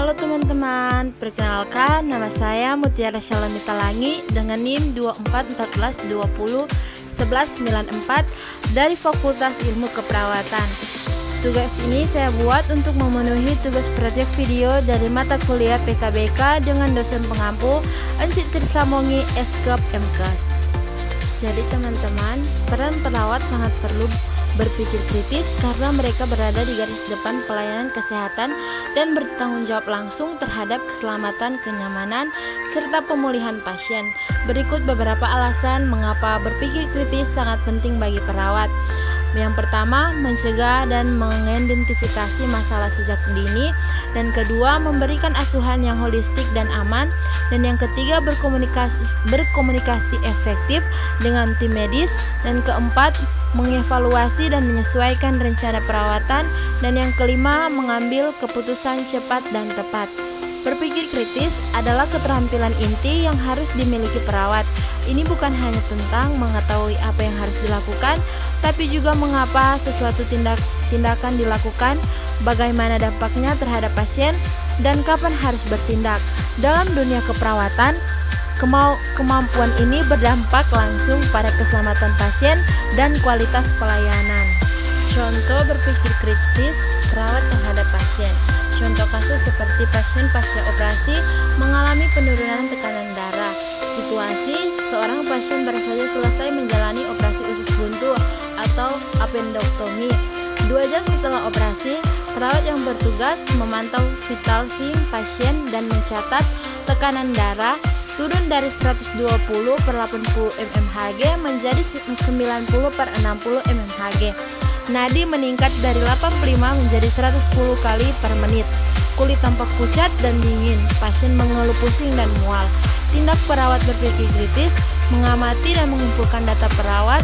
Halo teman-teman, perkenalkan nama saya Mutiara Syalamita Langi dengan NIM 2414201194 dari Fakultas Ilmu Keperawatan. Tugas ini saya buat untuk memenuhi tugas proyek video dari mata kuliah PKBK dengan dosen pengampu Encik Tirsamongi Eskep MKes. Jadi teman-teman, peran perawat sangat perlu berpikir kritis karena mereka berada di garis depan pelayanan kesehatan dan bertanggung jawab langsung terhadap keselamatan, kenyamanan, serta pemulihan pasien. Berikut beberapa alasan mengapa berpikir kritis sangat penting bagi perawat. Yang pertama, mencegah dan mengidentifikasi masalah sejak dini. Dan kedua, memberikan asuhan yang holistik dan aman. Dan yang ketiga, berkomunikasi efektif dengan tim medis. Dan keempat, mengevaluasi dan menyesuaikan rencana perawatan. Dan yang kelima, mengambil keputusan cepat dan tepat. Berpikir kritis adalah keterampilan inti yang harus dimiliki perawat. Ini bukan hanya tentang mengetahui apa yang harus dilakukan, tapi juga mengapa sesuatu tindakan dilakukan, bagaimana dampaknya terhadap pasien, dan kapan harus bertindak. Dalam dunia keperawatan, kemampuan ini berdampak langsung pada keselamatan pasien dan kualitas pelayanan. Contoh berpikir kritis perawat terhadap pasien. Contoh kasus seperti pasien pasca operasi mengalami penurunan tekanan darah. Situasi, seorang pasien baru saja selesai menjalani operasi usus buntu atau appendektomi. 2 jam setelah operasi, perawat yang bertugas memantau vital si pasien dan mencatat tekanan darah turun dari 120/80 mmHg menjadi 90/60 mmHg. Nadi meningkat dari 85 menjadi 110 kali per menit. Kulit tampak pucat dan dingin. Pasien mengeluh pusing dan mual. Tindak perawat berpikir kritis, mengamati dan mengumpulkan data perawat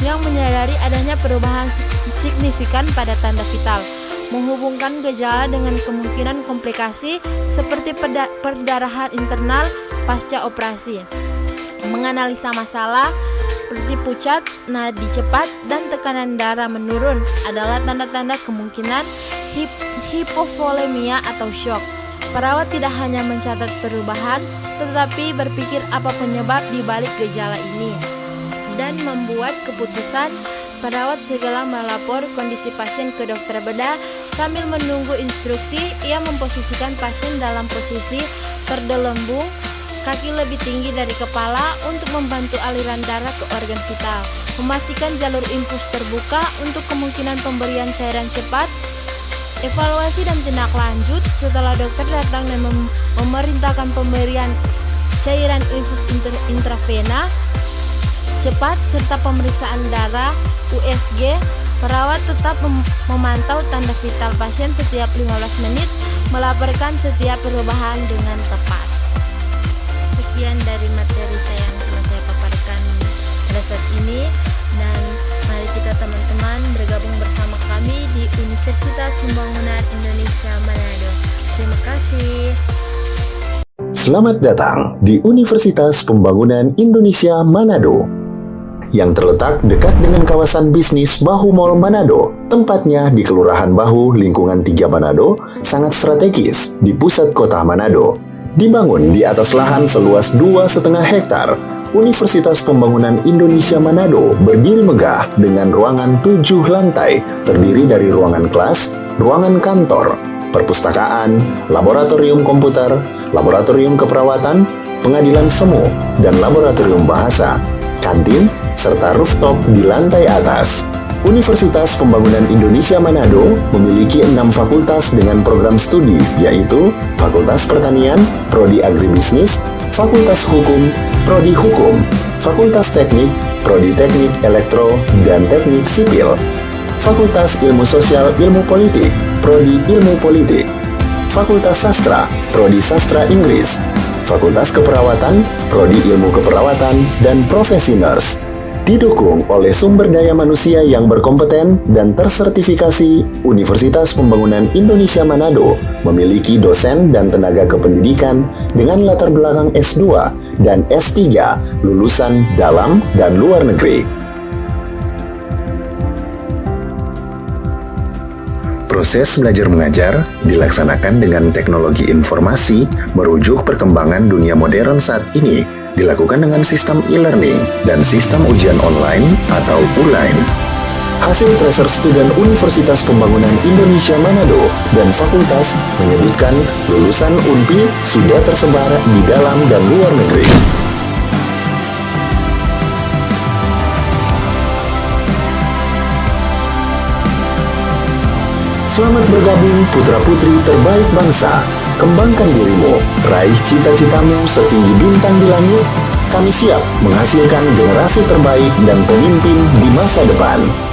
yang menyadari adanya perubahan signifikan pada tanda vital, menghubungkan gejala dengan kemungkinan komplikasi seperti perdarahan internal pasca operasi, menganalisa masalah seperti pucat, nadi cepat, dan tekanan darah menurun adalah tanda-tanda kemungkinan hipovolemia atau shock. Perawat tidak hanya mencatat perubahan, tetapi berpikir apa penyebab di balik gejala ini dan membuat keputusan. Perawat segera melapor kondisi pasien ke dokter bedah sambil menunggu instruksi. Ia memposisikan pasien dalam posisi terdelembung, kaki lebih tinggi dari kepala untuk membantu aliran darah ke organ vital, memastikan jalur infus terbuka untuk kemungkinan pemberian cairan cepat. Evaluasi dan tindak lanjut setelah dokter datang dan memerintahkan pemberian cairan infus intravena cepat serta pemeriksaan darah USG. Perawat tetap memantau tanda vital pasien setiap 15 menit, melaporkan setiap perubahan dengan tepat. Sekian dari materi saya yang telah saya paparkan pada saat ini, dan mari kita teman-teman bergabung bersama kami di Universitas Pembangunan Indonesia Manado. Terima kasih. Selamat datang di Universitas Pembangunan Indonesia Manado yang terletak dekat dengan kawasan bisnis Bahu Mall Manado. Tempatnya di Kelurahan Bahu, lingkungan 3 Manado, sangat strategis di pusat kota Manado. Dibangun di atas lahan seluas 2,5 hektar, Universitas Pembangunan Indonesia Manado berdiri megah dengan ruangan 7 lantai, terdiri dari ruangan kelas, ruangan kantor, perpustakaan, laboratorium komputer, laboratorium keperawatan, pengadilan semu, dan laboratorium bahasa, kantin, serta rooftop di lantai atas. Universitas Pembangunan Indonesia Manado memiliki 6 fakultas dengan program studi, yaitu Fakultas Pertanian, Prodi Agribisnis, Fakultas Hukum, Prodi Hukum, Fakultas Teknik, Prodi Teknik Elektro dan Teknik Sipil, Fakultas Ilmu Sosial Ilmu Politik, Prodi Ilmu Politik, Fakultas Sastra, Prodi Sastra Inggris, Fakultas Keperawatan, Prodi Ilmu Keperawatan, dan Profesi Nurse. Didukung oleh sumber daya manusia yang berkompeten dan tersertifikasi, Universitas Pembangunan Indonesia Manado memiliki dosen dan tenaga kependidikan dengan latar belakang S2 dan S3 lulusan dalam dan luar negeri. Proses belajar mengajar dilaksanakan dengan teknologi informasi merujuk perkembangan dunia modern saat ini, dilakukan dengan sistem e-learning dan sistem ujian online atau ULAIN. Hasil tracer student Universitas Pembangunan Indonesia Manado dan fakultas menyebutkan lulusan UNPI sudah tersebar di dalam dan luar negeri. Selamat bergabung putra-putri terbaik bangsa. Kembangkan dirimu, raih cita-citamu setinggi bintang di langit. Kami siap menghasilkan generasi terbaik dan pemimpin di masa depan.